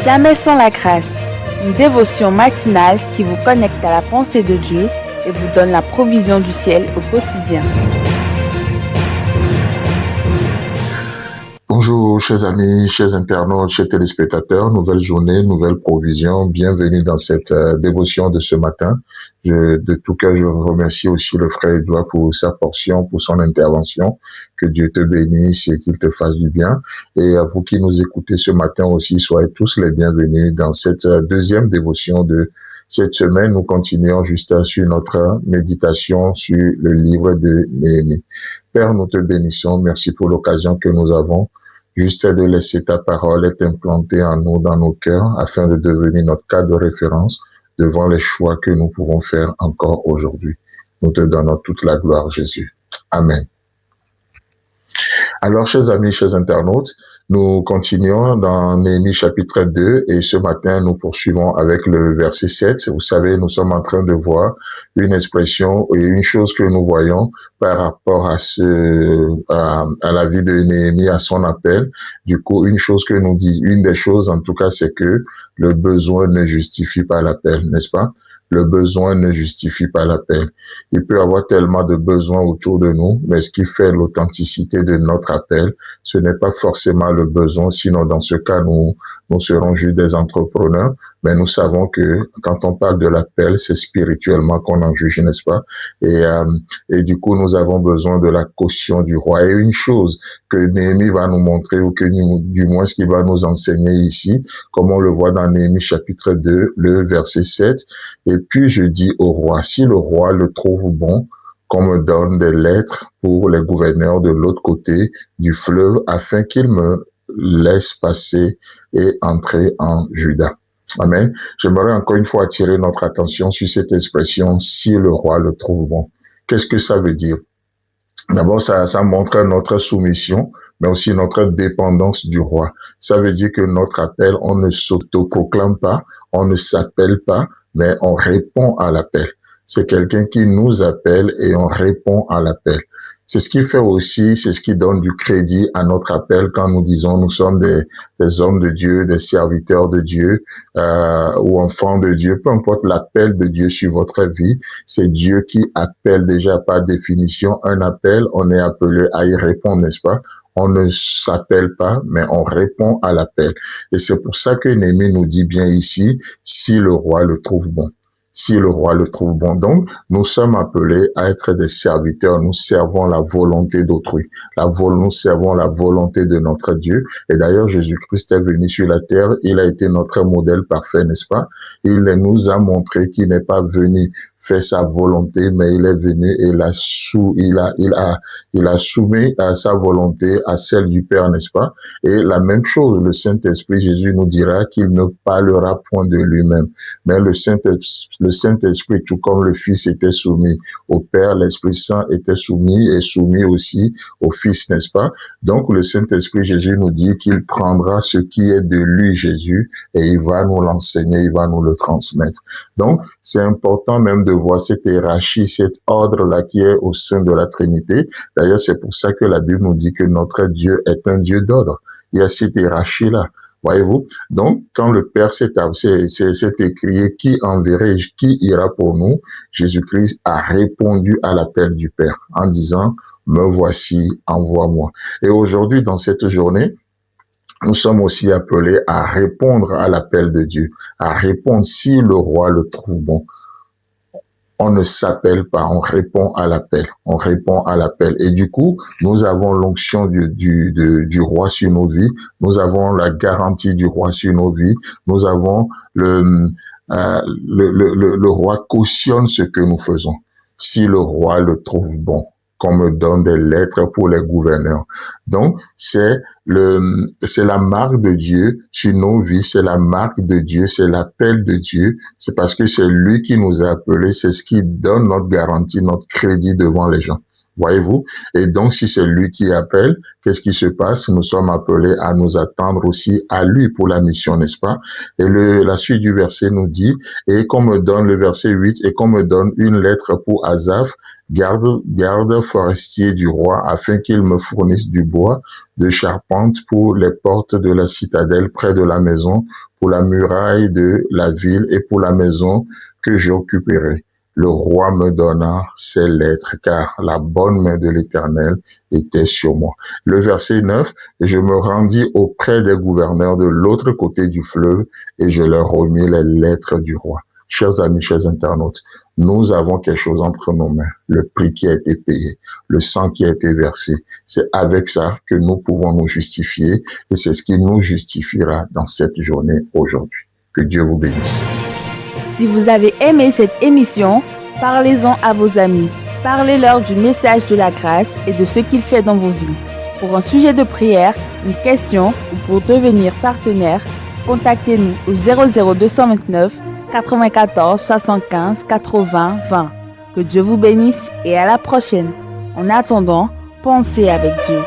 Jamais sans la grâce, une dévotion matinale qui vous connecte à la pensée de Dieu et vous donne la provision du ciel au quotidien. Bonjour, chers amis, chers internautes, chers téléspectateurs. Nouvelle journée, nouvelle provision. Bienvenue dans cette dévotion de ce matin. De tout cœur, je remercie aussi le frère Edouard pour sa portion, pour son intervention. Que Dieu te bénisse et qu'il te fasse du bien. Et à vous qui nous écoutez ce matin aussi, soyez tous les bienvenus dans cette deuxième dévotion de cette semaine. Nous continuons juste sur notre méditation sur le livre de Néhémie. Père, nous te bénissons. Merci pour l'occasion que nous avons juste de laisser ta parole être implantée en nous, dans nos cœurs, afin de devenir notre cadre de référence devant les choix que nous pouvons faire encore aujourd'hui. Nous te donnons toute la gloire, Jésus. Amen. Alors, chers amis, chers internautes, nous continuons dans Néhémie chapitre 2 et ce matin, nous poursuivons avec le verset 7. Vous savez, nous sommes en train de voir une expression et une chose que nous voyons par rapport à la vie de Néhémie, à son appel. Du coup, une des choses en tout cas, c'est que le besoin ne justifie pas l'appel, n'est-ce pas? Le besoin ne justifie pas l'appel. Il peut y avoir tellement de besoins autour de nous, mais ce qui fait l'authenticité de notre appel, ce n'est pas forcément le besoin, sinon dans ce cas, nous serons juste des entrepreneurs, mais nous savons que quand on parle de l'appel, c'est spirituellement qu'on en juge, n'est-ce pas? Et du coup, nous avons besoin de la caution du roi. Et une chose que Néhémie va nous montrer, ou que du moins ce qu'il va nous enseigner ici, comme on le voit dans Néhémie chapitre 2, le verset 7, et puis je dis au roi, si le roi le trouve bon, qu'on me donne des lettres pour les gouverneurs de l'autre côté du fleuve afin qu'ils me laissent passer et entrer en Juda. Amen. J'aimerais encore une fois attirer notre attention sur cette expression, si le roi le trouve bon. Qu'est-ce que ça veut dire? D'abord, ça montre notre soumission, mais aussi notre dépendance du roi. Ça veut dire que notre appel, on ne s'autoproclame pas, on ne s'appelle pas, mais on répond à l'appel. C'est quelqu'un qui nous appelle et on répond à l'appel. C'est ce qui fait aussi, c'est ce qui donne du crédit à notre appel quand nous disons nous sommes des hommes de Dieu, des serviteurs de Dieu ou enfants de Dieu. Peu importe l'appel de Dieu sur votre vie, c'est Dieu qui appelle déjà par définition un appel. On est appelé à y répondre, n'est-ce pas? On ne s'appelle pas, mais on répond à l'appel. Et c'est pour ça que Néhémie nous dit bien ici, si le roi le trouve bon. Si le roi le trouve bon. Donc, nous sommes appelés à être des serviteurs. Nous servons la volonté d'autrui. Nous servons la volonté de notre Dieu. Et d'ailleurs, Jésus-Christ est venu sur la terre. Il a été notre modèle parfait, n'est-ce pas? Il nous a montré qu'il n'est pas venu faire sa volonté, mais il est venu et il a soumis à sa volonté à celle du Père, n'est-ce pas? Et la même chose, le Saint-Esprit, Jésus nous dira qu'il ne parlera point de lui-même, mais le Saint-Esprit, tout comme le Fils était soumis au Père, l'Esprit Saint était soumis aussi au Fils, n'est-ce pas? Donc, le Saint-Esprit, Jésus nous dit qu'il prendra ce qui est de lui, Jésus, et il va nous l'enseigner, il va nous le transmettre. Donc, c'est important même de voir cette hiérarchie, cet ordre-là qui est au sein de la Trinité. D'ailleurs, c'est pour ça que la Bible nous dit que notre Dieu est un Dieu d'ordre. Il y a cette hiérarchie-là. Voyez-vous? Donc, quand le Père s'est écrié, qui enverrai, qui ira pour nous? Jésus-Christ a répondu à l'appel du Père en disant, me voici, envoie-moi. Et aujourd'hui, dans cette journée, nous sommes aussi appelés à répondre à l'appel de Dieu, à répondre si le roi le trouve bon. On ne s'appelle pas, on répond à l'appel, on répond à l'appel. Et du coup, nous avons l'onction du roi sur nos vies, nous avons la garantie du roi sur nos vies, nous avons le roi cautionne ce que nous faisons. Si le roi le trouve bon, qu'on me donne des lettres pour les gouverneurs. Donc, c'est la marque de Dieu sur nos vies, c'est la marque de Dieu, c'est l'appel de Dieu. C'est parce que c'est lui qui nous a appelés, c'est ce qui donne notre garantie, notre crédit devant les gens. Voyez-vous? Et donc, si c'est lui qui appelle, qu'est-ce qui se passe? Nous sommes appelés à nous attendre aussi à lui pour la mission, n'est-ce pas? Et la suite du verset nous dit, et qu'on me donne, le verset 8, et qu'on me donne une lettre pour Asaph, garde forestier du roi, afin qu'il me fournisse du bois de charpente pour les portes de la citadelle près de la maison, pour la muraille de la ville et pour la maison que j'occuperai. Le roi me donna ces lettres, car la bonne main de l'Éternel était sur moi. Le verset 9, je me rendis auprès des gouverneurs de l'autre côté du fleuve et je leur remis les lettres du roi. Chers amis, chers internautes, nous avons quelque chose entre nos mains, le prix qui a été payé, le sang qui a été versé. C'est avec ça que nous pouvons nous justifier et c'est ce qui nous justifiera dans cette journée aujourd'hui. Que Dieu vous bénisse. Si vous avez aimé cette émission, parlez-en à vos amis. Parlez-leur du message de la grâce et de ce qu'il fait dans vos vies. Pour un sujet de prière, une question ou pour devenir partenaire, contactez-nous au 00229 94 75 80 20. Que Dieu vous bénisse et à la prochaine. En attendant, pensez avec Dieu.